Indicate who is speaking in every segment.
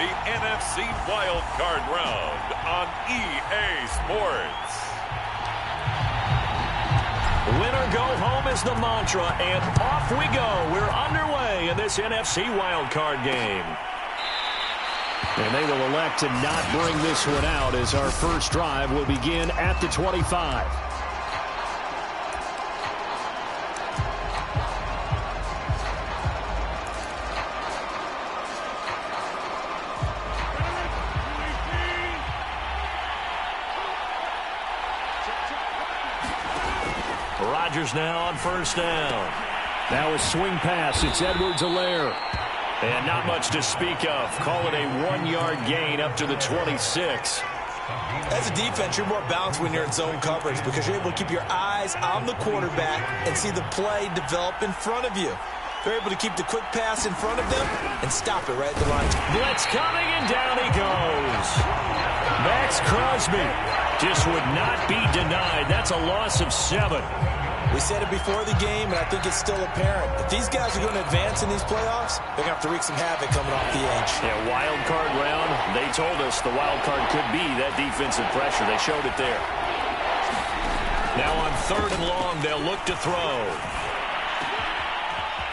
Speaker 1: the NFC Wild Card Round on EA Sports.
Speaker 2: Win or go home is the mantra, and off we go. We're underway in this NFC Wild Card game. And they will elect to not bring this one out as our first drive will begin at the 25. Rodgers now on first down. Now a swing pass. It's Edwards-Helaire. And not much to speak of. Call it a 1-yard gain up to the 26.
Speaker 3: As a defense, you're more balanced when you're in zone coverage because you're able to keep your eyes on the quarterback and see the play develop in front of you. They're able to keep the quick pass in front of them and stop it right at the line.
Speaker 2: Blitz coming, and down he goes. Max Crosby just would not be denied. That's a loss of 7.
Speaker 3: We said it before the game, and I think it's still apparent. If these guys are going to advance in these playoffs, they're going to have to wreak some havoc coming off the edge.
Speaker 2: Yeah, wild card round. They told us the wild card could be that defensive pressure. They showed it there. Now on 3rd and long, they'll look to throw.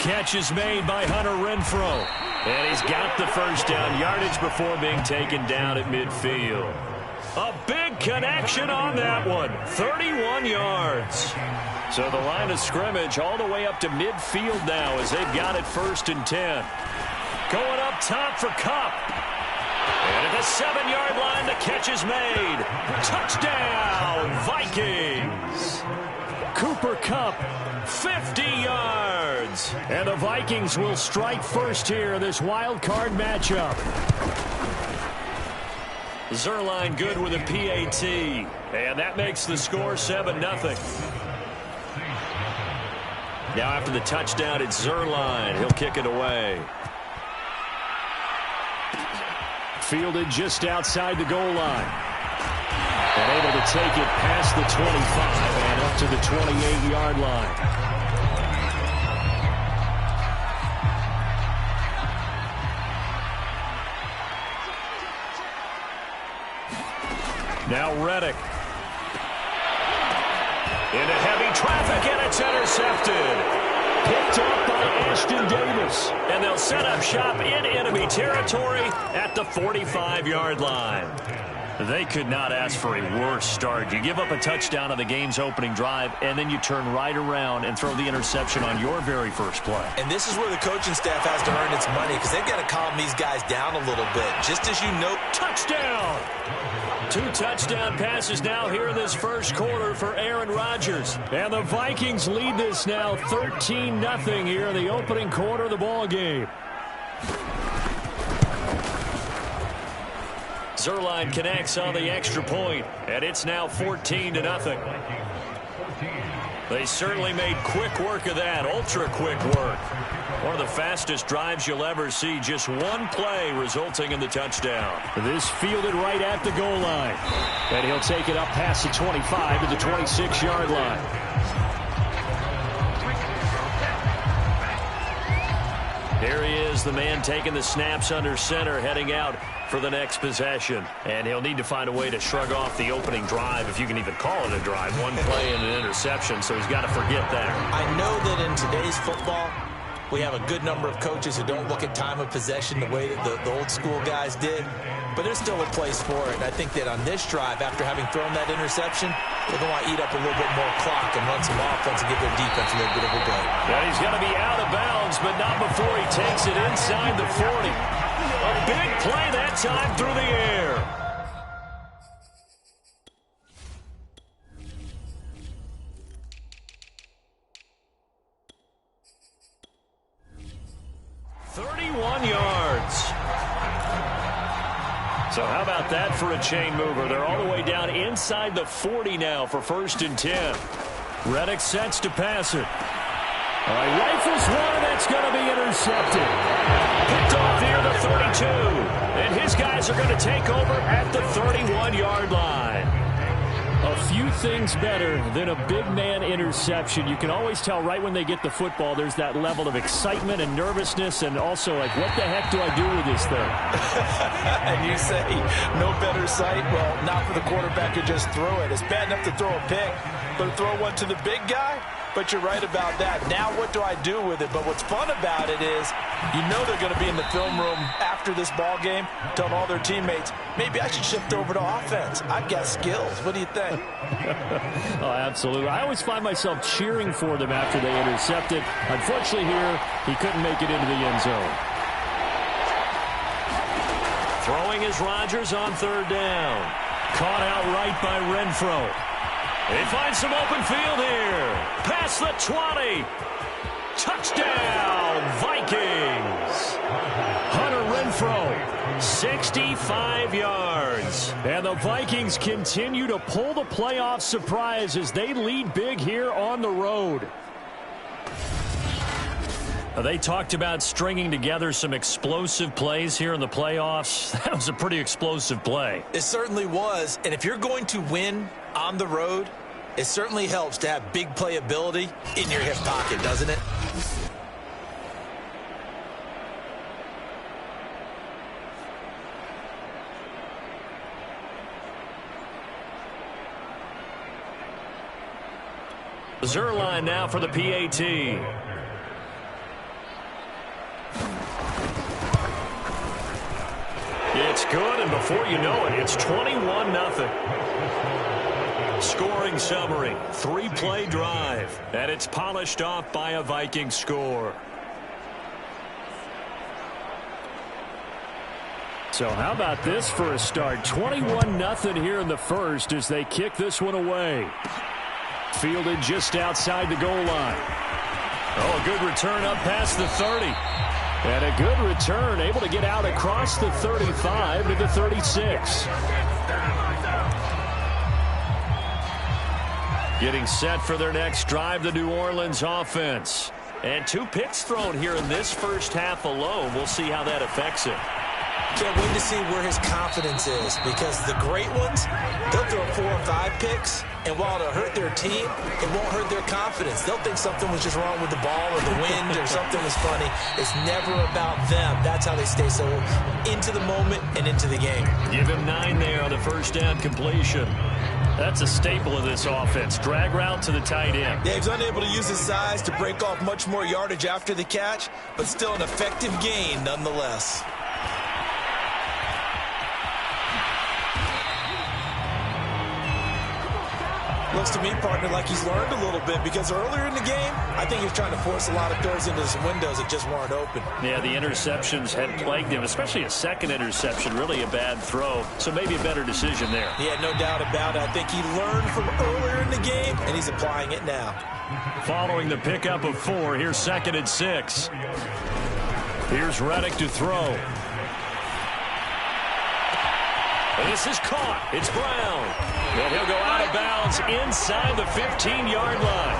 Speaker 2: Catch is made by Hunter Renfrow. And he's got the first down yardage before being taken down at midfield. A big connection on that one. 31 yards. So the line of scrimmage all the way up to midfield now as they've got it 1st and 10. Going up top for Kupp. And at the 7-yard line, the catch is made. Touchdown, Vikings. Cooper Kupp, 50 yards. And the Vikings will strike first here in this wild card matchup. Zerline good with a PAT. And that makes the score 7-0. Now after the touchdown, it's Zerline. He'll kick it away. Fielded just outside the goal line. And able to take it past the 25 and up to the 28-yard line. Now Reddick. Into heavy traffic, and it's intercepted. Picked up by Ashton Davis. And they'll set up shop in enemy territory at the 45-yard line. They could not ask for a worse start. You give up a touchdown on the game's opening drive, and then you turn right around and throw the interception on your very first play.
Speaker 3: And this is where the coaching staff has to earn its money because they've got to calm these guys down a little bit. Just as you note,
Speaker 2: touchdown! 2 touchdown passes now here in this first quarter for Aaron Rodgers. And the Vikings lead this now 13-0 here in the opening quarter of the ball game. Zerline connects on the extra point, and it's now 14-0. They certainly made quick work of that, ultra-quick work. One of the fastest drives you'll ever see, just one play resulting in the touchdown. This fielded right at the goal line. And he'll take it up past the 25 to the 26-yard line. Here he is, the man taking the snaps under center, heading out for the next possession. And he'll need to find a way to shrug off the opening drive, if you can even call it a drive. One play and an interception, so he's got to forget that.
Speaker 3: I know that in today's football, we have a good number of coaches who don't look at time of possession the way that the old school guys did. But there's still a place for it. And I think that on this drive, after having thrown that interception, they're going to want to eat up a little bit more clock and run some offense and give their defense a little bit of a break.
Speaker 2: Yeah, he's going to be out of bounds, but not before he takes it inside the 40. A big play that time through the air. So how about that for a chain mover? They're all the way down inside the 40 now for 1st and 10. Reddick sets to pass it. Rifles one, that's going to be intercepted. Picked off near the 32. And his guys are going to take over at the 31-yard line. A few things better than a big man interception. You can always tell right when they get the football, there's that level of excitement and nervousness, and also like, what the heck do I do with this thing?
Speaker 3: And you say, no better sight? Well, not for the quarterback who just threw it. It's bad enough to throw a pick, but to throw one to the big guy? But you're right about that. Now what do I do with it? But what's fun about it is you know they're going to be in the film room after this ball game telling all their teammates, maybe I should shift over to offense. I've got skills. What do you think?
Speaker 2: Oh, absolutely. I always find myself cheering for them after they intercept it. Unfortunately here, he couldn't make it into the end zone. Throwing is Rodgers on third down. Caught outright by Renfro. He finds some open field here. Past the 20. Touchdown, Vikings. Hunter Renfro, 65 yards. And the Vikings continue to pull the playoff surprise as they lead big here on the road. They talked about stringing together some explosive plays here in the playoffs. That was a pretty explosive play.
Speaker 3: It certainly was. And if you're going to win on the road, it certainly helps to have big playability in your hip pocket, doesn't it?
Speaker 2: Zerline now for the PAT. It's good, and before you know it, it's 21-0. Scoring summary, 3-play drive, and it's polished off by a Viking score. So how about this for a start? 21-0 here in the first as they kick this one away. Fielded just outside the goal line. Oh, a good return up past the 30. And a good return, able to get out across the 35 to the 36. Getting set for their next drive, the New Orleans offense. And 2 picks thrown here in this first half alone. We'll see how that affects it.
Speaker 3: Can't wait to see where his confidence is, because the great ones, they'll throw 4 or 5 picks, and while it'll hurt their team, it won't hurt their confidence. They'll think something was just wrong with the ball or the wind or something was funny. It's never about them. That's how they stay so into the moment and into the game.
Speaker 2: Give him 9 there on the first down completion. That's a staple of this offense. Drag route to the tight end.
Speaker 3: Yeah, he's unable to use his size to break off much more yardage after the catch, but still an effective gain nonetheless. Looks to me, partner, like he's learned a little bit, because earlier in the game, I think he was trying to force a lot of throws into some windows that just weren't open.
Speaker 2: Yeah, the interceptions had plagued him, especially a second interception, really a bad throw. So maybe a better decision there.
Speaker 3: Yeah, no doubt about it. I think he learned from earlier in the game, and he's applying it now.
Speaker 2: Following the pickup of 4, here's 2nd and 6. Here's Reddick to throw. This is caught. It's Brown. And he'll go out of bounds inside the 15-yard line.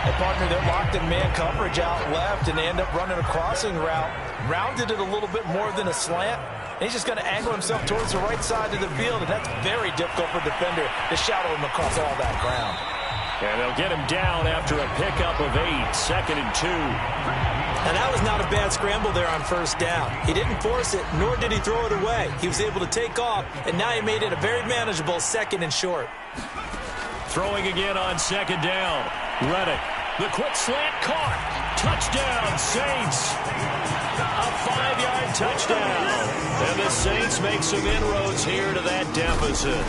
Speaker 3: And, partner, they're locked in man coverage out left, and they end up running a crossing route. Rounded it a little bit more than a slant. And he's just going to angle himself towards the right side of the field, and that's very difficult for a defender to shadow him across all that ground.
Speaker 2: And they'll get him down after a pickup of 8, 2nd and 2.
Speaker 3: And that was not a bad scramble there on first down. He didn't force it, nor did he throw it away. He was able to take off, and now he made it a very manageable 2nd and short.
Speaker 2: Throwing again on 2nd down. Reddick, the quick slant caught. Touchdown, Saints. A 5-yard touchdown. And the Saints make some inroads here to that deficit.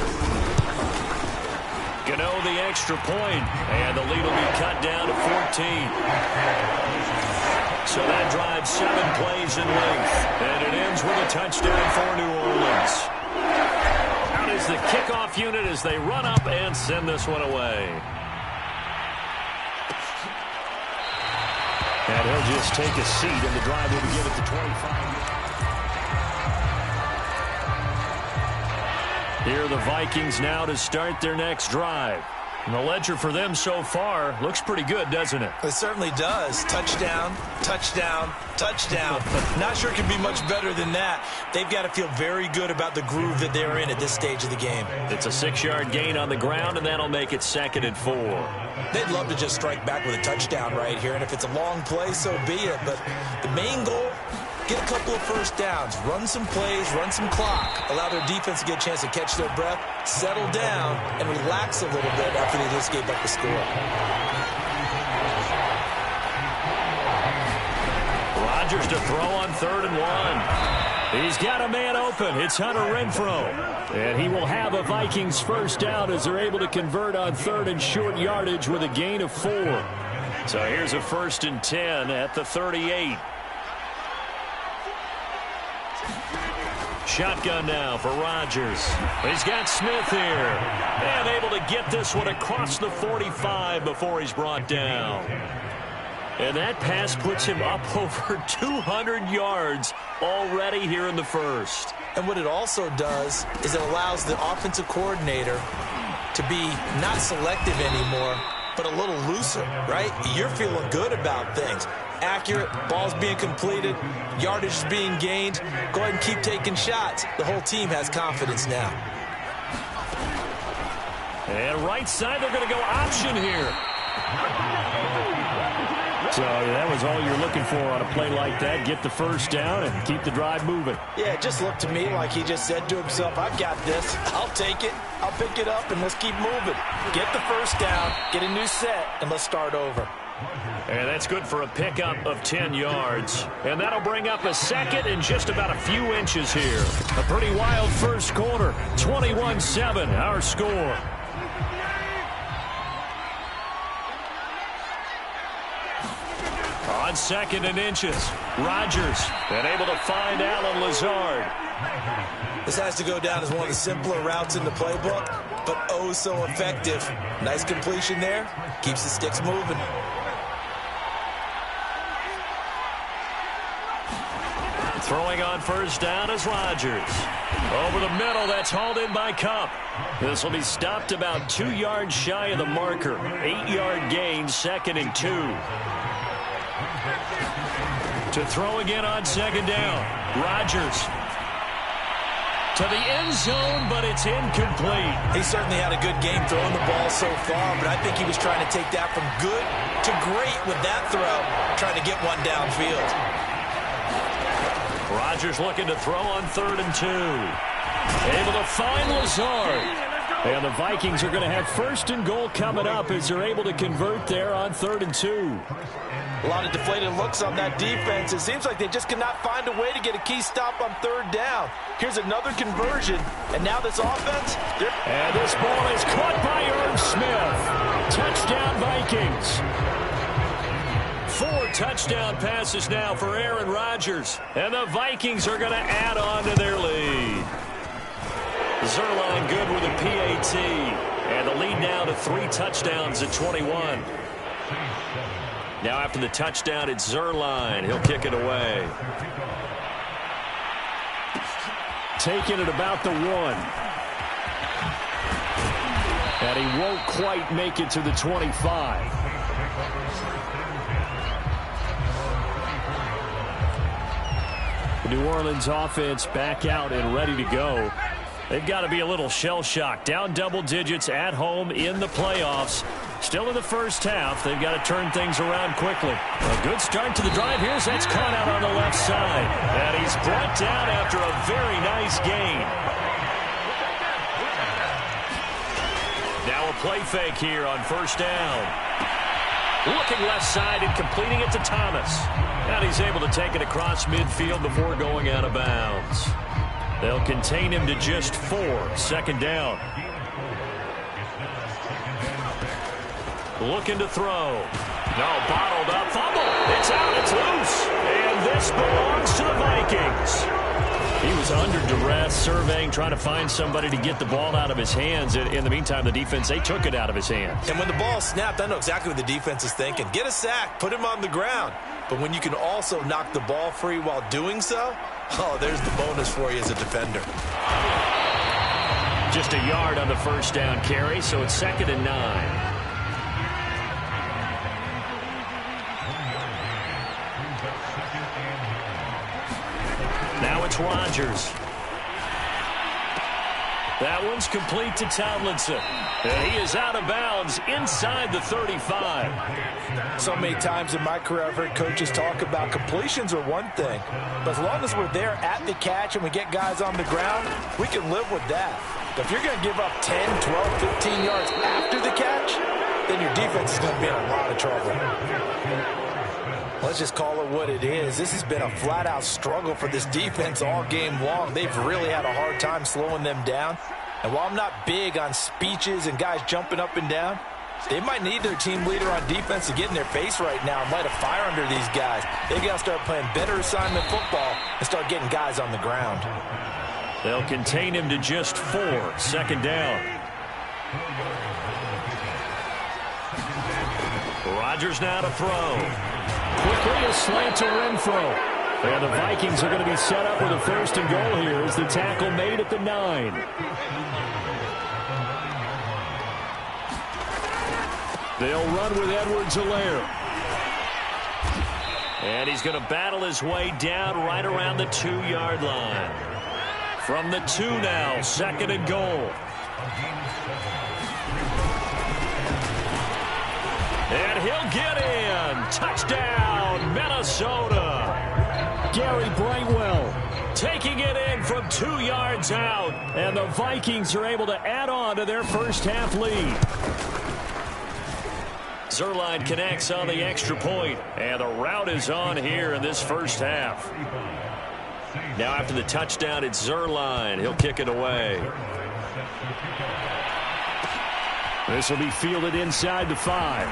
Speaker 2: Gano the extra point, and the lead will be cut down to 14. So that drives 7 plays in length, and it ends with a touchdown for New Orleans. Out is the kickoff unit as they run up and send this one away. And he'll just take a seat, and the drive will begin at the 25. Here are the Vikings now to start their next drive. And the ledger for them so far looks pretty good, doesn't it?
Speaker 3: It certainly does. Touchdown, touchdown, touchdown. Not sure it can be much better than that. They've got to feel very good about the groove that they're in at this stage of the game.
Speaker 2: It's a 6-yard gain on the ground, and that'll make it 2nd and 4.
Speaker 3: They'd love to just strike back with a touchdown right here, and if it's a long play, so be it. But the main goal, get a couple of first downs, run some plays, run some clock, allow their defense to get a chance to catch their breath, settle down, and relax a little bit after they just gave up the score.
Speaker 2: Rodgers to throw on 3rd and 1. He's got a man open. It's Hunter Renfrow. And he will have a Vikings first down as they're able to convert on 3rd and short yardage with a gain of 4. So here's a 1st and 10 at the 38. Shotgun now for Rodgers. He's got Smith here. And able to get this one across the 45 before he's brought down. And that pass puts him up over 200 yards already here in the first.
Speaker 3: And what it also does is it allows the offensive coordinator to be not selective anymore, but a little looser, right? You're feeling good about things. Accurate, balls being completed, yardage is being gained. Go ahead and keep taking shots. The whole team has confidence now.
Speaker 2: And right side, they're going to go option here. So that was all you're looking for on a play like that. Get the first down and keep the drive moving.
Speaker 3: Yeah, it just looked to me like he just said to himself, I've got this. I'll take it. I'll pick it up, and let's keep moving. Get the first down, get a new set, and let's start over.
Speaker 2: And that's good for a pickup of 10 yards. And that'll bring up a 2nd and just about a few inches here. A pretty wild first quarter. 21-7, our score. On 2nd and inches, Rodgers and able to find Allen Lazard.
Speaker 3: This has to go down as one of the simpler routes in the playbook, but oh so effective. Nice completion there. Keeps the sticks moving.
Speaker 2: Throwing on first down is Rodgers. Over the middle, that's hauled in by Kupp. This will be stopped about 2 yards shy of the marker. 8-yard gain, 2nd and 2. To throw again on 2nd down. Rodgers to the end zone, but it's incomplete.
Speaker 3: He certainly had a good game throwing the ball so far, but I think he was trying to take that from good to great with that throw, trying to get one downfield.
Speaker 2: Rodgers looking to throw on 3rd and 2. Able to find Lazard. And the Vikings are going to have 1st and goal coming up as they're able to convert there on 3rd and 2.
Speaker 3: A lot of deflated looks on that defense. It seems like they just cannot find a way to get a key stop on 3rd down. Here's another conversion, and now this offense.
Speaker 2: And this ball is caught by Irv Smith. Touchdown, Vikings. 4 touchdown passes now for Aaron Rodgers. And the Vikings are going to add on to their lead. Zerline good with a PAT. And the lead now to 3 touchdowns at 21. Now after the touchdown, it's Zerline. He'll kick it away. Taking it about the 1. And he won't quite make it to the 25. The New Orleans offense back out and ready to go. They've got to be a little shell-shocked. Down double digits at home in the playoffs. Still in the first half. They've got to turn things around quickly. A good start to the drive. Here's that's caught out on the left side. And he's brought down after a very nice gain. Now a play fake here on first down. Looking left side and completing it to Thomas. And he's able to take it across midfield before going out of bounds. They'll contain him to just 4. 2nd down. Looking to throw. No, bottled up. Fumble. It's out. It's loose. And this belongs to the Vikings. He was under duress, surveying, trying to find somebody to get the ball out of his hands. In the meantime, the defense, they took it out of his hands.
Speaker 3: And when the ball snapped, I know exactly what the defense is thinking. Get a sack. Put him on the ground. But when you can also knock the ball free while doing so, oh, there's the bonus for you as a defender.
Speaker 2: Just a yard on the first down carry, so it's 2nd and 9. Now it's Rodgers. That one's complete to Tomlinson. And he is out of bounds inside the 35.
Speaker 3: So many times in my career I've heard coaches talk about completions are one thing. But as long as we're there at the catch and we get guys on the ground, we can live with that. But if you're going to give up 10, 12, 15 yards after the catch, then your defense is going to be in a lot of trouble. Let's just call it what it is. This has been a flat-out struggle for this defense all game long. They've really had a hard time slowing them down. And while I'm not big on speeches and guys jumping up and down, they might need their team leader on defense to get in their face right now and light a fire under these guys. They've got to start playing better assignment football and start getting guys on the ground.
Speaker 2: They'll contain him to just 4. 2nd down. Rodgers now to throw.
Speaker 4: Quickly a slant to Renfro. And the Vikings are going to be set up with a 1st and goal here as the tackle made at the 9. They'll run with Edwards-Helaire.
Speaker 2: And he's going to battle his way down right around the 2-yard line. From the 2 now, 2nd and goal. And he'll get in. Touchdown, Minnesota.
Speaker 4: Gary Brightwell
Speaker 2: taking it in from 2 yards out.
Speaker 4: And the Vikings are able to add on to their first half lead.
Speaker 2: Zuerlein connects on the extra point. And the route is on here in this first half. Now after the touchdown, it's Zuerlein. He'll kick it away.
Speaker 4: This will be fielded inside the 5.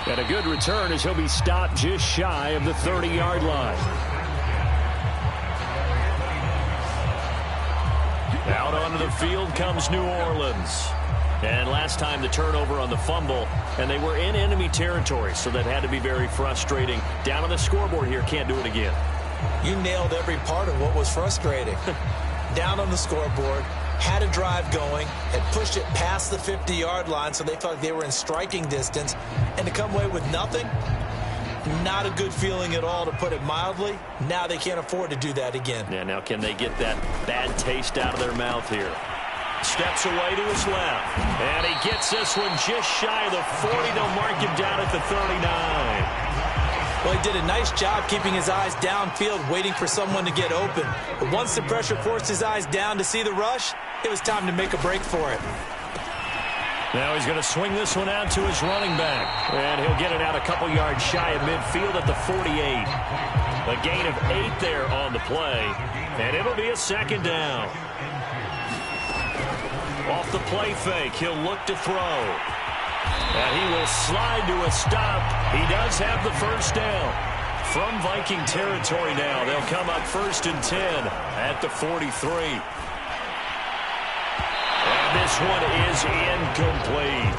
Speaker 4: And a good return as he'll be stopped just shy of the 30-yard line.
Speaker 2: Out onto the field comes New Orleans. And last time the turnover on the fumble, and they were in enemy territory, so that had to be very frustrating. Down on the scoreboard here, can't do it again.
Speaker 3: You nailed every part of what was frustrating. Down on the scoreboard, had a drive going, had pushed it past the 50-yard line, so they felt like they were in striking distance, and to come away with nothing, not a good feeling at all, to put it mildly. Now they can't afford to do that again.
Speaker 2: Yeah, now can they get that bad taste out of their mouth here? Steps away to his left, and he gets this one just shy of the 40. They'll mark him down at the 39.
Speaker 3: Well, he did a nice job keeping his eyes downfield, waiting for someone to get open. But once the pressure forced his eyes down to see the rush, it was time to make a break for it.
Speaker 2: Now he's going to swing this one out to his running back. And he'll get it out a couple yards shy of midfield at the 48. A gain of 8 there on the play. And it'll be a 2nd down. Off the play fake, he'll look to throw. And he will slide to a stop. He does have the first down. From Viking territory now, they'll come up 1st and 10 at the 43. And this one is incomplete.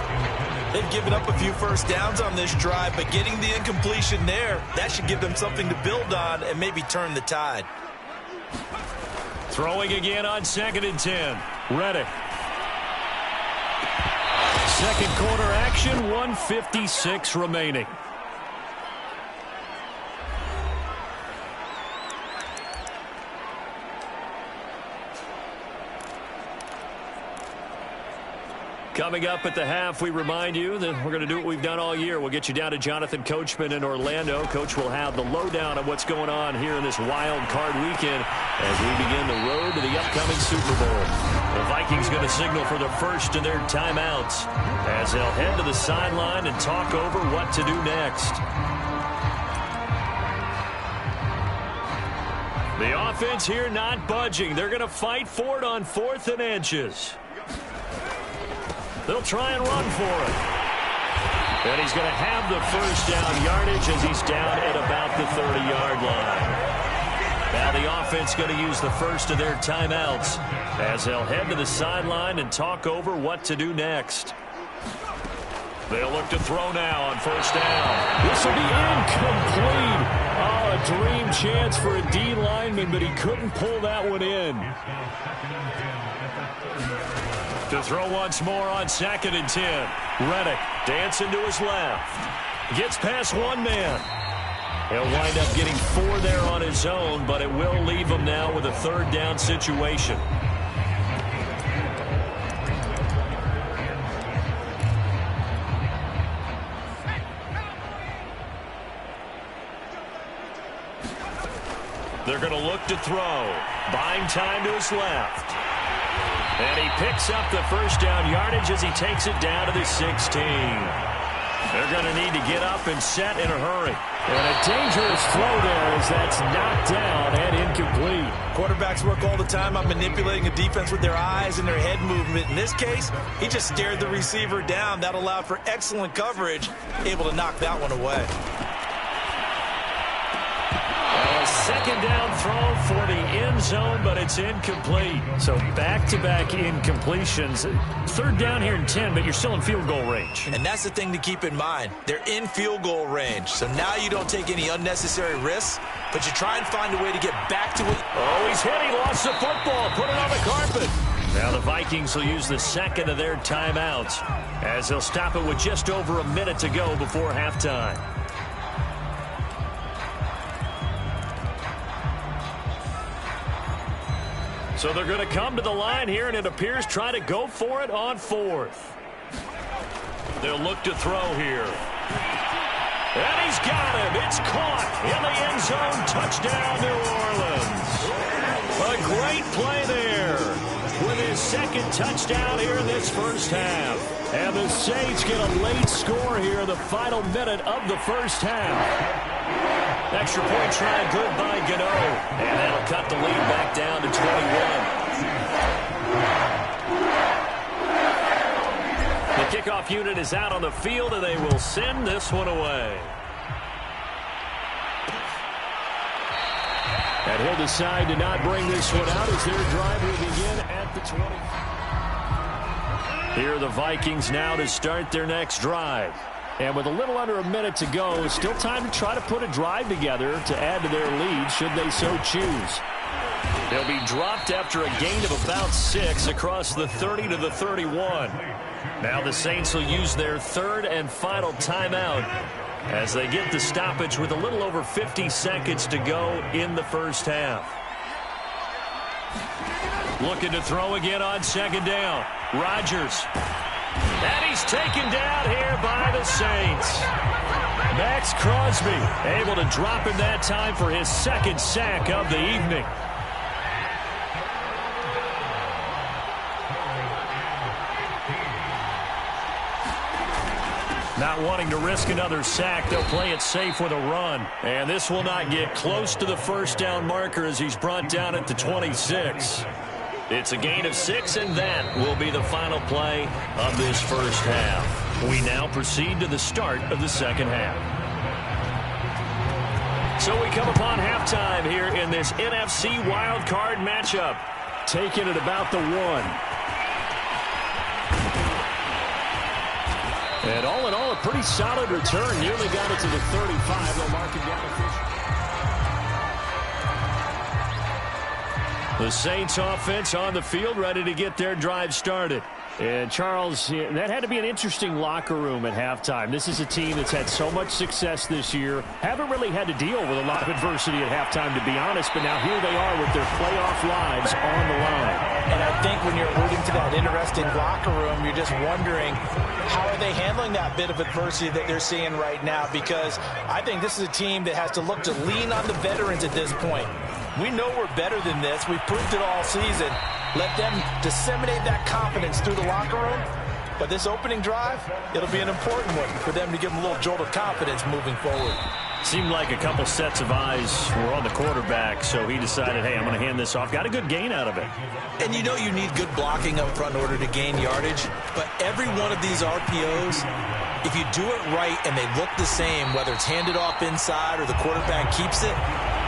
Speaker 3: They've given up a few first downs on this drive, but getting the incompletion there, that should give them something to build on and maybe turn the tide.
Speaker 2: Throwing again on 2nd and 10.
Speaker 4: Reddick. Second quarter action, 1:56 remaining.
Speaker 2: Coming up at the half, we remind you that we're going to do what we've done all year. We'll get you down to Jonathan Coachman in Orlando. Coach will have the lowdown of what's going on here in this wild card weekend as we begin the road to the upcoming Super Bowl. The Vikings going to signal for the first of their timeouts as they'll head to the sideline and talk over what to do next. The offense here not budging. They're going to fight for it on 4th and inches. They'll try and run for it. And he's going to have the first down yardage as he's down at about the 30-yard line. Now the offense going to use the first of their timeouts as they'll head to the sideline and talk over what to do next. They'll look to throw now on first down.
Speaker 4: This will be incomplete. Oh, a dream chance for a D lineman, but he couldn't pull that one in.
Speaker 2: To throw once more on 2nd and 10. Reddick dancing to his left. Gets past one man. He'll wind up getting 4 there on his own, but it will leave him now with a 3rd down situation. They're going to look to throw. Buying time to his left. And he picks up the first down yardage as he takes it down to the 16. They're going to need to get up and set in a hurry.
Speaker 4: And a dangerous throw there as that's knocked down and incomplete.
Speaker 3: Quarterbacks work all the time on manipulating a defense with their eyes and their head movement. In this case, he just stared the receiver down. That allowed for excellent coverage, able to knock that one away.
Speaker 2: A 2nd down throw for the end zone, but it's incomplete.
Speaker 4: So back-to-back incompletions. 3rd down here in 10, but you're still in field goal range.
Speaker 3: And that's the thing to keep in mind. They're in field goal range. So now you don't take any unnecessary risks, but you try and find a way to get back to it.
Speaker 2: Oh, he's hit. He lost the football. Put it on the carpet. Now the Vikings will use the 2nd of their timeouts as they'll stop it with just over a minute to go before halftime. So they're going to come to the line here, and it appears try to go for it on 4th. They'll look to throw here. And he's got him. It's caught in the end zone. Touchdown, New Orleans. A great play there with his 2nd touchdown here in this first half.
Speaker 4: And the Saints get a late score here in the final minute of the first half.
Speaker 2: Extra point try good by Gano. And that'll cut the lead back down to 21. The kickoff unit is out on the field, and they will send this one away.
Speaker 4: And he'll decide to not bring this one out as their drive will begin at the 20.
Speaker 2: Here are the Vikings now to start their next drive.
Speaker 4: And with a little under a minute to go, still time to try to put a drive together to add to their lead should they so choose.
Speaker 2: They'll be dropped after a gain of about 6 across the 30 to the 31. Now the Saints will use their 3rd and final timeout as they get the stoppage with a little over 50 seconds to go in the first half. Looking to throw again on 2nd down. Rodgers. And he's taken down here by the Saints. Max Crosby able to drop him that time for his 2nd sack of the evening. Not wanting to risk another sack, they'll play it safe with a run. And this will not get close to the first down marker as he's brought down at the 26. It's a gain of 6, and that will be the final play of this first half. We now proceed to the start of the second half. So we come upon halftime here in this NFC wildcard matchup.
Speaker 4: Taking it about the 1. And all in all, a pretty solid return. Nearly got it to the 35. They'll mark it down officially.
Speaker 2: The Saints offense on the field, ready to get their drive started.
Speaker 4: And Charles, that had to be an interesting locker room at halftime. This is a team that's had so much success this year. Haven't really had to deal with a lot of adversity at halftime, to be honest. But now here they are with their playoff lives on the line.
Speaker 3: And I think when you're alluding to that interesting locker room, you're just wondering how are they handling that bit of adversity that they're seeing right now? Because I think this is a team that has to look to lean on the veterans at this point. We know we're better than this. We've proved it all season. Let them disseminate that confidence through the locker room. But this opening drive, it'll be an important one for them to give them a little jolt of confidence moving forward.
Speaker 2: Seemed like a couple sets of eyes were on the quarterback, so he decided, hey, I'm going to hand this off. Got a good gain out of it.
Speaker 3: And you know you need good blocking up front in order to gain yardage. But every one of these RPOs, if you do it right and they look the same, whether it's handed off inside or the quarterback keeps it,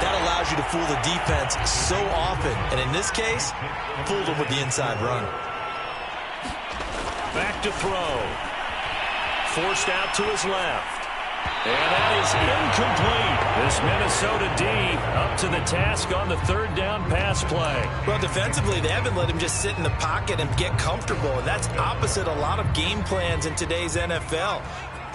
Speaker 3: that allows you to fool the defense so often. And in this case, fooled them with the inside run.
Speaker 2: Back to throw. forced out to his left. And that is incomplete. This Minnesota D up to the task on the third down pass play.
Speaker 3: Well, defensively, they haven't let him just sit in the pocket and get comfortable. And that's opposite a lot of game plans in today's NFL.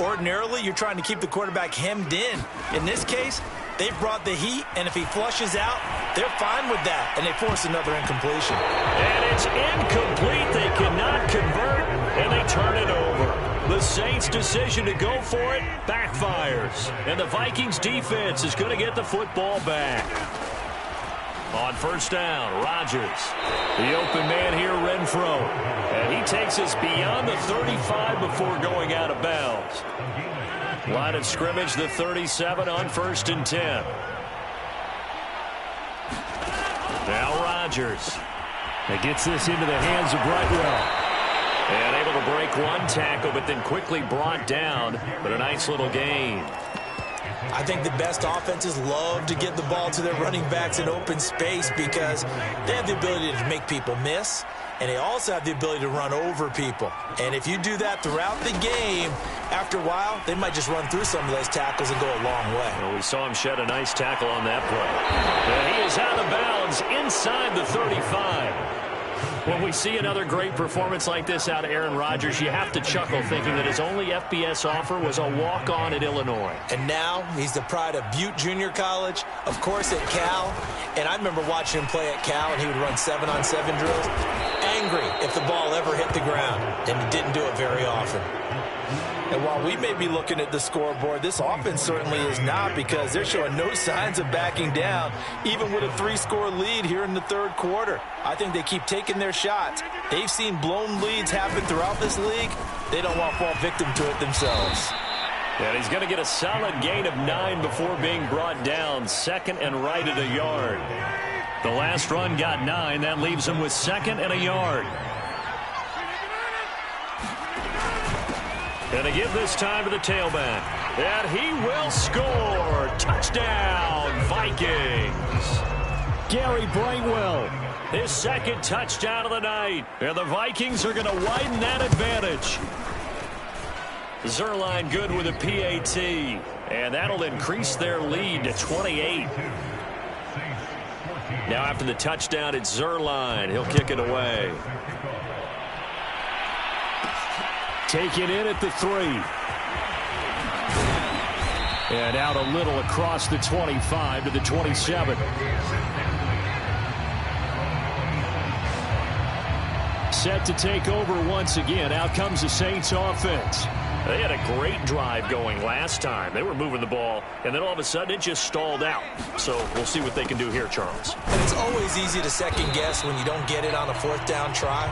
Speaker 3: Ordinarily, you're trying to keep the quarterback hemmed in. In this case, they've brought the heat, and if he flushes out, they're fine with that, and they force another incompletion.
Speaker 2: And it's incomplete. They cannot convert, and they turn it over. The Saints' decision to go for it backfires, and the Vikings defense is going to get the football back. On first down, Rodgers. The open man here, Renfro. And he takes us beyond the 35 before going out of bounds. Line of scrimmage, the 37 on 1st and 10. Now Rodgers.
Speaker 4: He gets this into the hands of Brightwell.
Speaker 2: And able to break one tackle, but then quickly brought down. But a nice little gain.
Speaker 3: I think the best offenses love to get the ball to their running backs in open space because they have the ability to make people miss, and they also have the ability to run over people. And if you do that throughout the game, after a while, they might just run through some of those tackles and go a long way.
Speaker 2: Well, we saw him shed a nice tackle on that play. And he is out of bounds inside the 35. When we see another great performance like this out of Aaron Rodgers, you have to chuckle thinking that his only FBS offer was a walk-on at Illinois.
Speaker 3: And now he's the pride of Butte Junior College, of course at Cal. And I remember watching him play at Cal, and he would run 7-on-7 drills. Angry if the ball ever hit the ground, and he didn't do it very often. And while we may be looking at the scoreboard, this offense certainly is not, because they're showing no signs of backing down, even with a 3-score lead here in the third quarter. I think they keep taking their shots. They've seen blown leads happen throughout this league. They don't want to fall victim to it themselves.
Speaker 2: And he's going to get a solid gain of 9 before being brought down. 2nd and right at a yard. The last run got 9. That leaves him with 2nd and a yard. And to give this time to the tailback. And he will score. Touchdown, Vikings.
Speaker 4: Gary Brightwell.
Speaker 2: His 2nd touchdown of the night. And the Vikings are going to widen that advantage. Zerline good with a PAT. And that'll increase their lead to 28. Now after the touchdown, it's Zerline. He'll kick it away.
Speaker 4: Taken in at the 3. And out a little across the 25 to the 27. Set to take over once again. Out comes the Saints offense.
Speaker 2: They had a great drive going last time. They were moving the ball, and then all of a sudden it just stalled out. So we'll see what they can do here, Charles.
Speaker 3: And it's always easy to second guess when you don't get it on a 4th down try.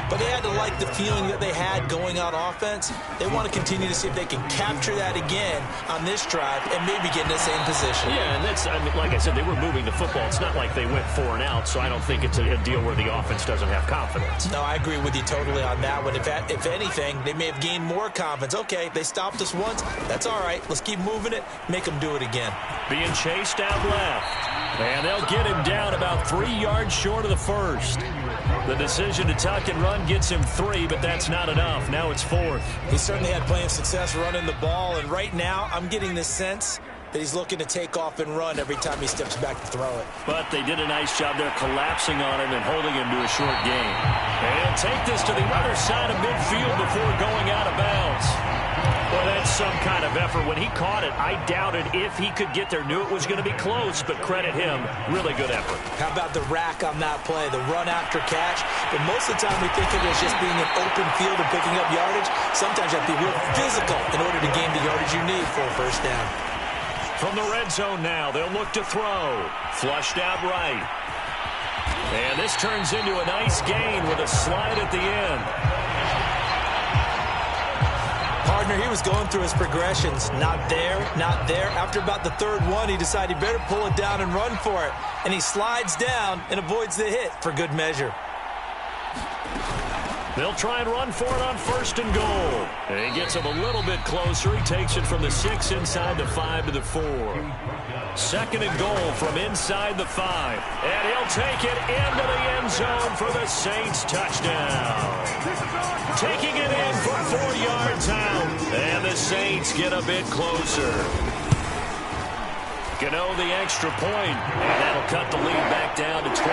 Speaker 3: But they had to like the feeling that they had going on offense. They want to continue to see if they can capture that again on this drive and maybe get in the same position.
Speaker 2: Yeah, and that's, I mean, like I said, they were moving the football. It's not like they went 4 and out, so I don't think it's a deal where the offense doesn't have confidence.
Speaker 3: No, I agree with you totally on that one. If anything, they may have gained more confidence. Okay, they stopped us once. That's all right. Let's keep moving it. Make them do it again.
Speaker 2: Being chased out left. And they'll get him down about 3 yards short of the 1st. The decision to tuck and run gets him 3, but that's not enough. Now it's 4th.
Speaker 3: He certainly had plenty of success running the ball, and right now I'm getting this sense that he's looking to take off and run every time he steps back to throw it.
Speaker 2: But they did a nice job there collapsing on him and holding him to a short gain. And take this to the other side of midfield before going out of bounds. Well, that's some kind of effort. When he caught it, I doubted if he could get there. Knew it was going to be close, but credit him. Really good effort.
Speaker 3: How about the rack on that play, the run after catch? But most of the time we think of it as just being an open field and picking up yardage. Sometimes you have to be real physical in order to gain the yardage you need for a 1st down.
Speaker 2: From the red zone now, they'll look to throw. Flushed out right. And this turns into a nice gain with a slide at the end.
Speaker 3: Partner, he was going through his progressions. Not there, not there. After about the 3rd one, he decided he better pull it down and run for it. And he slides down and avoids the hit for good measure.
Speaker 2: They'll try and run for it on 1st and goal. And he gets him a little bit closer. He takes it from the 6 inside the 5 to the 4. 2nd and goal from inside the 5. And he'll take it into the end zone for the Saints touchdown. Taking it in from 4 yards out. And the Saints get a bit closer. Gano the extra point. And that'll cut the lead back down to 21.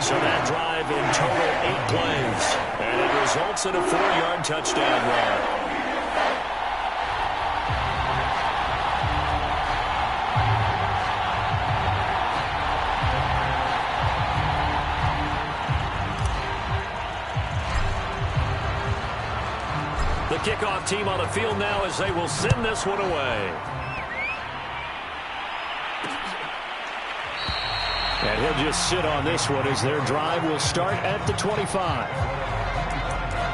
Speaker 2: So that drive in total 8 plays. And it results in a 4-yard touchdown run. The kickoff team on the field now as they will send this one away.
Speaker 4: And he'll just sit on this one as their drive will start at the 25.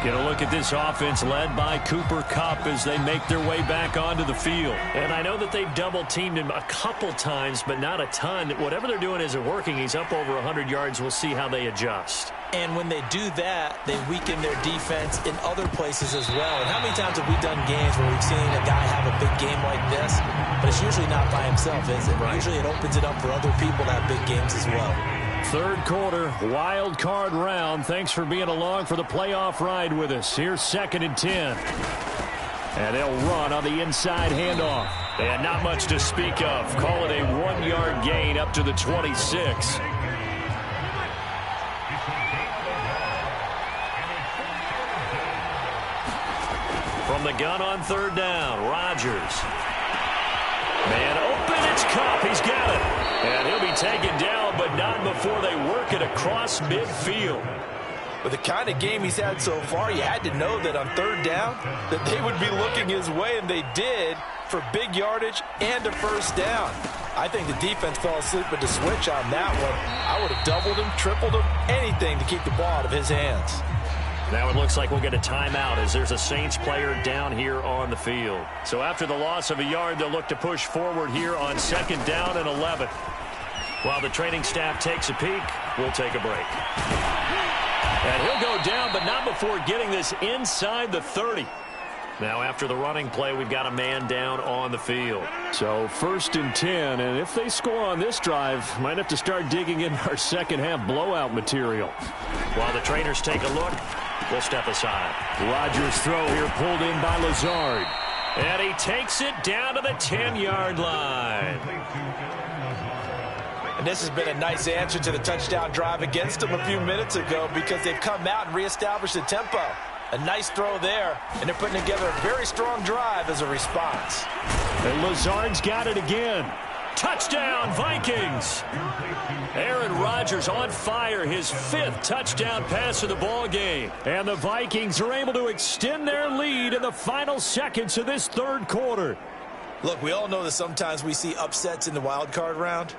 Speaker 2: Get a look at this offense led by Cooper Kupp as they make their way back onto the field. And I know that they've double-teamed him a couple times, but not a ton. Whatever they're doing isn't working. He's up over 100 yards. We'll see how they adjust.
Speaker 3: And when they do that, they weaken their defense in other places as well. And how many times have we done games where we've seen a guy have a big game like this, but it's usually not by himself, is it? Right. Usually it opens it up for other people to have big games as well.
Speaker 4: 3rd quarter, wild card round. Thanks for being along for the playoff ride with us. Here's 2nd and 10. And they'll run on the inside handoff.
Speaker 2: And not much to speak of. Call it a 1-yard gain up to the 26. From the gun on 3rd down, Rodgers. Man open, it's Kupp. He's got it. And he'll be taken down, but not before they work it across midfield.
Speaker 3: With the kind of game he's had so far, you had to know that on 3rd down that they would be looking his way, and they did, for big yardage and a 1st down. I think the defense fell asleep with the switch on that one. I would have doubled him, tripled him, anything to keep the ball out of his hands.
Speaker 2: Now it looks like we'll get a timeout as there's a Saints player down here on the field. So after the loss of a yard, they'll look to push forward here on 2nd down and 11. While the training staff takes a peek, we'll take a break. And he'll go down, but not before getting this inside the 30. Now after the running play, we've got a man down on the field.
Speaker 4: So 1st and 10, and if they score on this drive, might have to start digging in our second-half blowout material.
Speaker 2: While the trainers take a look, we'll step aside.
Speaker 4: Rodgers' throw here pulled in by Lazard.
Speaker 2: And he takes it down to the 10-yard line.
Speaker 3: And this has been a nice answer to the touchdown drive against them a few minutes ago because they've come out and reestablished the tempo. A nice throw there, and they're putting together a very strong drive as a response.
Speaker 4: And Lazard's got it again.
Speaker 2: Touchdown, Vikings! Aaron Rodgers on fire, his 5th touchdown pass of the ball game.
Speaker 4: And the Vikings are able to extend their lead in the final seconds of this 3rd quarter.
Speaker 3: Look, we all know that sometimes we see upsets in the wild card round,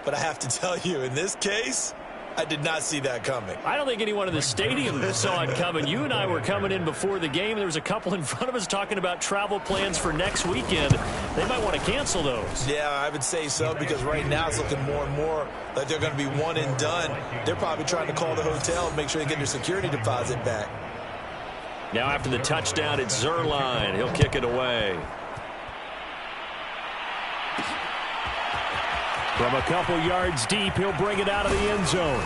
Speaker 3: but I have to tell you, in this case, I did not see that coming.
Speaker 2: I don't think anyone in the stadium saw it coming. You and I were coming in before the game. There was a couple in front of us talking about travel plans for next weekend. They might want to cancel those.
Speaker 3: Yeah, I would say so, because right now it's looking more and more like they're going to be one and done. They're probably trying to call the hotel and make sure they get their security deposit back.
Speaker 2: Now after the touchdown, it's Zerline. He'll kick it away.
Speaker 4: From a couple yards deep, he'll bring it out of the end zone.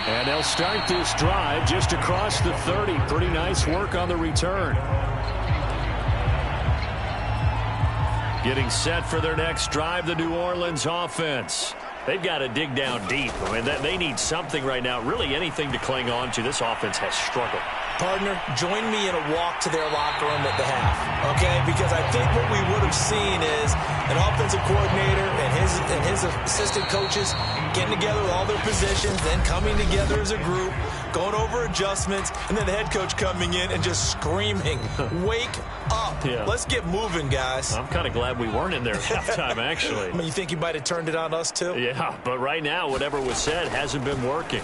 Speaker 4: And they'll start this drive just across the 30. Pretty nice work on the return.
Speaker 2: Getting set for their next drive, the New Orleans offense. They've got to dig down deep. I mean, they need something right now, really anything to cling on to. This offense has struggled.
Speaker 3: Partner, join me in a walk to their locker room at the half, okay? Because I think what we would have seen is an offensive coordinator and his assistant coaches getting together with all their positions, then coming together as a group, going over adjustments, and then the head coach coming in and just screaming, wake up.
Speaker 2: Yeah.
Speaker 3: Let's get moving, guys.
Speaker 2: I'm kind of glad we weren't in there at halftime, actually.
Speaker 3: I mean, you think you might have turned it on us, too?
Speaker 2: Yeah, but right now, whatever was said hasn't been working.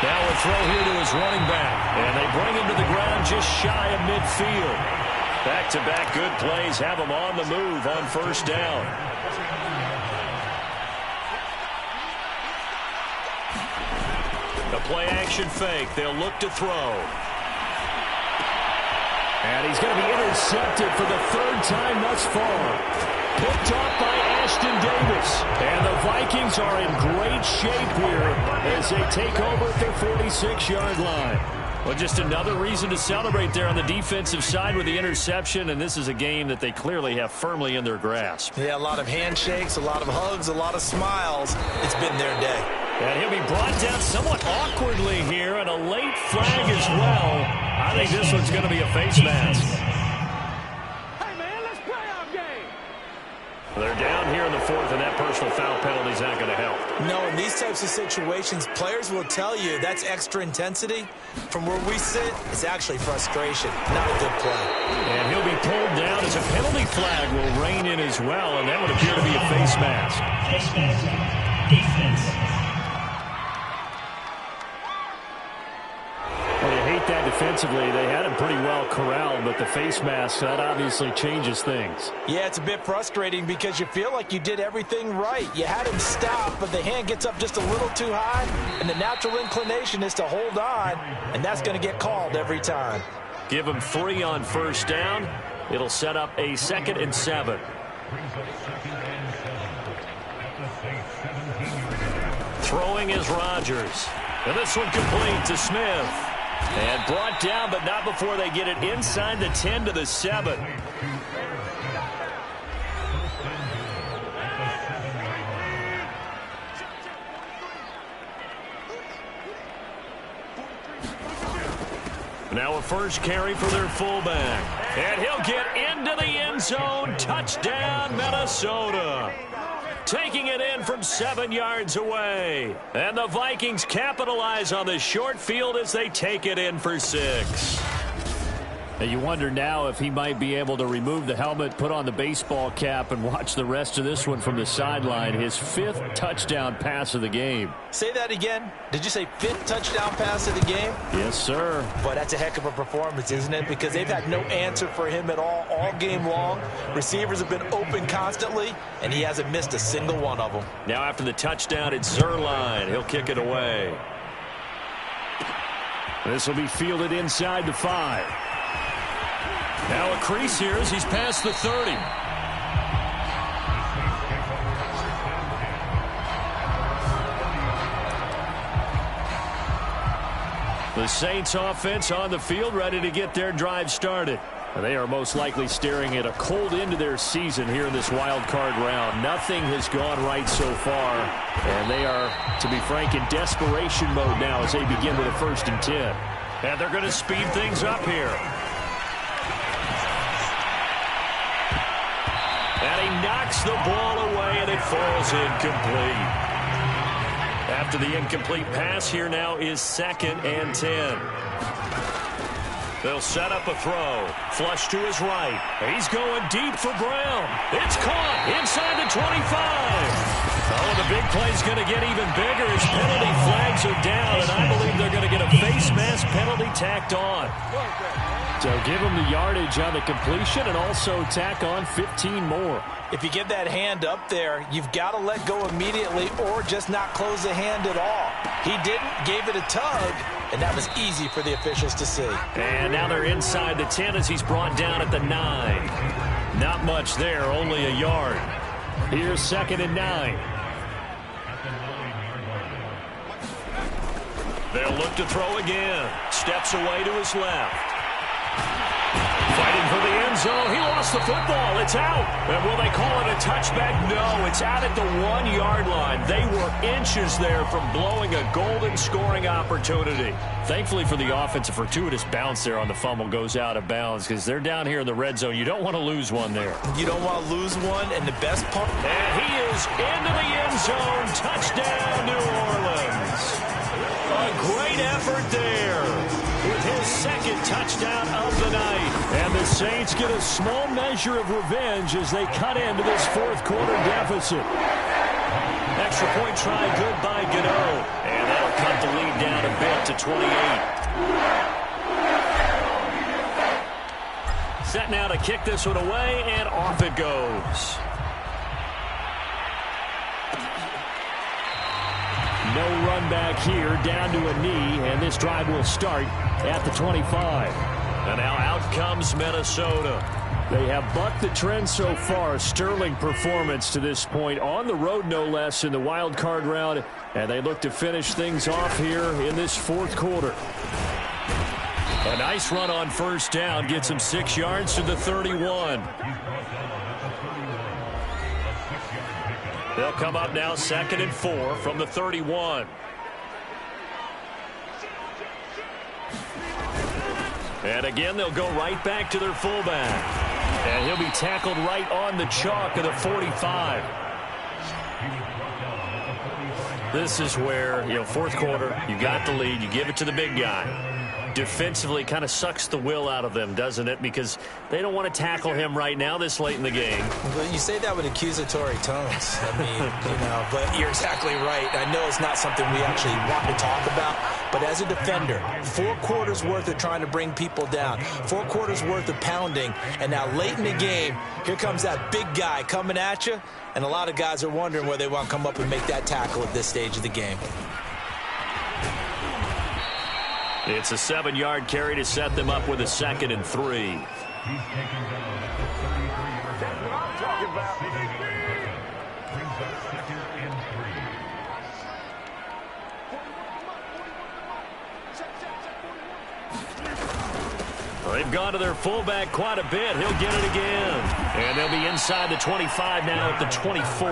Speaker 2: Now a throw here to his running back. And they bring him to the ground just shy of midfield. Back-to-back good plays have him on the move on 1st down. The play action fake. They'll look to throw.
Speaker 4: And he's going to be intercepted for the third time thus far. Picked off by Ashton Davis. And the Vikings are in great shape here as they take over at their 46-yard line.
Speaker 2: Well, just another reason to celebrate there on the defensive side with the interception, and this is a game that they clearly have firmly in their grasp.
Speaker 3: Yeah, a lot of handshakes, a lot of hugs, a lot of smiles. It's been their day.
Speaker 2: And he'll be brought down somewhat awkwardly here, and a late flag as well. I think this one's going to be a face mask.
Speaker 5: Hey, man, let's play our game.
Speaker 2: They're down here in the fourth, and that personal foul penalty is not going to help.
Speaker 3: No, in these types of situations, players will tell you that's extra intensity. From where we sit, it's actually frustration, not a good play.
Speaker 2: And he'll be pulled down as a penalty flag will rein in as well, and that would appear to be a face mask.
Speaker 4: Defense. Well, you hate that defensively. They had him pretty well corralled, but the face mask, that obviously changes things.
Speaker 3: Yeah, it's a bit frustrating because you feel like you did everything right. You had him stop, but the hand gets up just a little too high, and the natural inclination is to hold on, and that's going to get called every time.
Speaker 2: Give him 3 on first down. It'll set up a 2nd and 7. Throwing is Rodgers. And this one complete to Smith. And brought down, but not before they get it inside the 10 to the 7. Now a first carry for their fullback. And he'll get into the end zone. Touchdown, Minnesota. Taking it in from 7 yards away. And the Vikings capitalize on the short field as they take it in for 6.
Speaker 4: And you wonder now if he might be able to remove the helmet, put on the baseball cap, and watch the rest of this one from the sideline. His 5th touchdown pass of the game.
Speaker 3: Say that again. Did you say 5th touchdown pass of the game?
Speaker 4: Yes, sir.
Speaker 3: Boy, that's a heck of a performance, isn't it? Because they've had no answer for him at all game long. Receivers have been open constantly, and he hasn't missed a single one of them.
Speaker 2: Now after the touchdown, it's Zerline. He'll kick it away.
Speaker 4: This will be fielded inside the 5.
Speaker 2: Now a crease here as he's past the 30. The Saints offense on the field, ready to get their drive started. They are most likely staring at a cold end to their season here in this wild card round. Nothing has gone right so far, and they are, to be frank, in desperation mode now as they begin with a 1st and 10. And they're going to speed things up here. And he knocks the ball away, and it falls incomplete. After the incomplete pass, here now is 2nd and 10. They'll set up a throw. Flush to his right. He's going deep for Brown. It's caught inside the 25. Oh, the big play's going to get even bigger as penalty flags are down, and I believe they're going to get a face mask penalty tacked on.
Speaker 4: So give him the yardage on the completion and also tack on 15 more.
Speaker 3: If you get that hand up there, you've got to let go immediately or just not close the hand at all. He didn't, gave it a tug, and that was easy for the officials to see.
Speaker 2: And now they're inside the 10 as he's brought down at the 9. Not much there, only a yard.
Speaker 4: Here's 2nd and 9.
Speaker 2: They'll look to throw again. Steps away to his left. Fighting for the end zone. He lost the football. It's out. And will they call it a touchback? No, it's out at the 1-yard line. They were inches there from blowing a golden scoring opportunity. Thankfully for the offense, a fortuitous bounce there on the fumble goes out of bounds because they're down here in the red zone. You don't want to lose one there.
Speaker 3: You don't want to lose one, and the best part...
Speaker 2: And he is into the end zone. Touchdown, New Orleans. A great effort there with his 2nd touchdown of the night.
Speaker 4: And the Saints get a small measure of revenge as they cut into this 4th quarter deficit.
Speaker 2: Extra point try good by Gano. And that'll cut the lead down a bit to 28. Set now to kick this one away, and off it goes.
Speaker 4: No No run back here, down to a knee, and this drive will start at the 25.
Speaker 2: And now out comes Minnesota.
Speaker 4: They have bucked the trend so far. Sterling performance to this point. On the road, no less, in the wild card round. And they look to finish things off here in this fourth quarter.
Speaker 2: A nice run on first down. Gets him 6 yards to the 31. They'll come up now 2nd and 4 from the 31. And again, they'll go right back to their fullback. And he'll be tackled right on the chalk of the 45. This is where, fourth quarter, you got the lead, you give it to the big guy. Defensively kind of sucks the will out of them, doesn't it? Because they don't want to tackle him right now this late in the game.
Speaker 3: Well, you say that with accusatory tones. I mean, but you're exactly right. I know it's not something we actually want to talk about, but as a defender, 4 quarters worth of trying to bring people down, 4 quarters worth of pounding, and now late in the game, here comes that big guy coming at you, and a lot of guys are wondering whether they want to come up and make that tackle at this stage of the game.
Speaker 2: It's a 7-yard carry to set them up with a 2nd and 3. They've gone to their fullback quite a bit. He'll get it again. And they'll be inside the 25 now at the 24.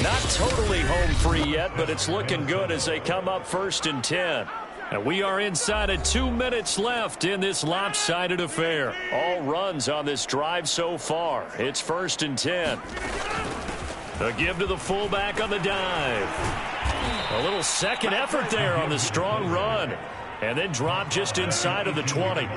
Speaker 2: Not totally home free yet, but it's looking good as they come up 1st and 10. And we are inside of 2 minutes left in this lopsided affair. All runs on this drive so far. It's 1st and 10. A give to the fullback on the dive. A little second effort there on the strong run. And then drop just inside of the 20.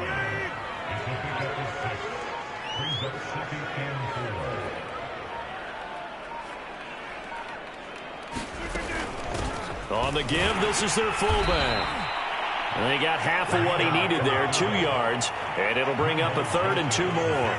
Speaker 2: On the give, this is their fullback. And they got half of what he needed there, 2 yards. And it'll bring up a 3rd and 2 more.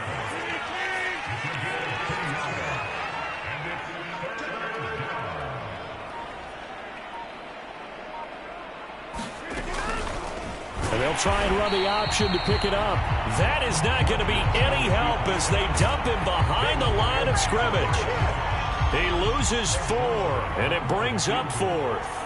Speaker 4: And they'll try and run the option to pick it up.
Speaker 2: That is not going to be any help as they dump him behind the line of scrimmage. He loses 4, and it brings up 4th.